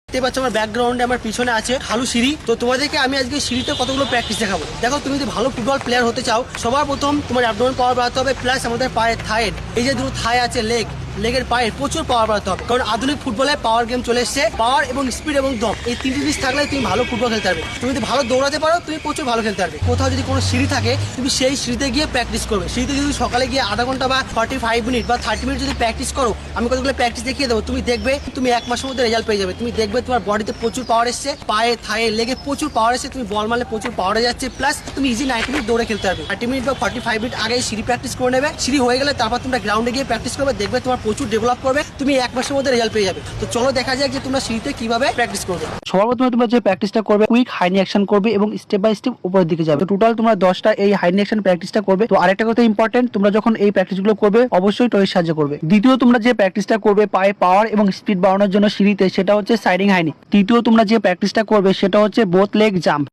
দেখতে পাচ্ছ আমার ব্যাকগ্রাউন্ডে আমার পিছনে আছে ঢালু সিঁড়ি। তো তোমাদেরকে আমি আজকে সিঁড়িতে কতগুলো প্র্যাকটিস দেখাবো। দেখো, তুমি যদি ভালো ফুটবল প্লেয়ার হতে চাও, সবার প্রথম তোমার অ্যাবডোমেন পাওয়ার বাড়াতে হবে, প্লাস আমাদের পায়ের থাইয়ের এই যে দুটো থাই আছে, লেগের পায়ের প্রচুর পাওয়ার বাড়াতে হবে। কারণ আধুনিক ফুটবলে পাওয়ার গেম চলে এসছে। পাওয়ার এবং স্পিড এবং দম, এই তিনটি জিনিস থাকলে তুমি ভালো ফুটবল খেলতে পারবে। তুমি যদি ভালো দৌড়াতে পারো, তুমি প্রচুর ভালো খেলতে পারবে। কোথাও যদি কোনো সিঁড়ি থাকে, তুমি সেই সিঁড়িতে গিয়ে প্র্যাকটিস করবে। সিঁড়িতে যদি সকালে গিয়ে আধা ঘন্টা বা 45 মিনিট বা 30 মিনিট যদি প্র্যাকটিস করো, আমি কতগুলো প্র্যাকটিস দেখিয়ে দেবো, তুমি দেখবে তুমি 1 মাসের মধ্যে রেজাল্ট পেয়ে যাবে। তুমি দেখবে তোমার বডিতে প্রচুর পাওয়ার এসছে, পায়ে থায়ে লেগে প্রচুর পাওয়ার এসছে, তুমি বল মারলে প্রচুর পাওয়ার যাচ্ছে, প্লাস তুমি ইজি 90 মিনিট দৌড়ে খেলতে পারবে। 30 মিনিট বা 45 মিনিট আগে সিঁড়ি প্র্যাকটিস করে নেবে। সিঁড়ি হয়ে গেলে তারপর তোমরা গ্রাউন্ডে গিয়ে প্র্যাকটিস করবে, দেখবে তোমার প্রচুর ডেভেলপ করবে, তুমি 1 মাসের মধ্যে রেজাল্ট পেয়ে যাবে। তো চলো দেখা যাক যে তোমরা সিঁড়িতে কিভাবে প্র্যাকটিস করবে। সবার প্রথমে তোমরা যে প্র্যাকটিসটা করবে, কুইক হাই অ্যাকশন করবে এবং স্টেপ বাই স্টেপ উপরের দিকে যাবে। তো টোটাল তোমরা 10টা এই হাই অ্যাকশন প্র্যাকটিসটা করবে। তো আরেকটা কথা ইম্পর্টেন্ট, তোমরা যখন এই প্র্যাকটিসগুলো করবে অবশ্যই টয়ের সাহায্য করবে। দ্বিতীয় তোমরা যে প্র্যাকটিসটা করবে পায়ে পাওয়ার এবং স্পিড বাড়ানোর জন্য সিঁড়িতে, সেটা হচ্ছে সাইডিং হাই নি। তৃতীয় তোমরা যে প্র্যাকটিসটা করবে সেটা হচ্ছে বোথ লেগ জাম্প।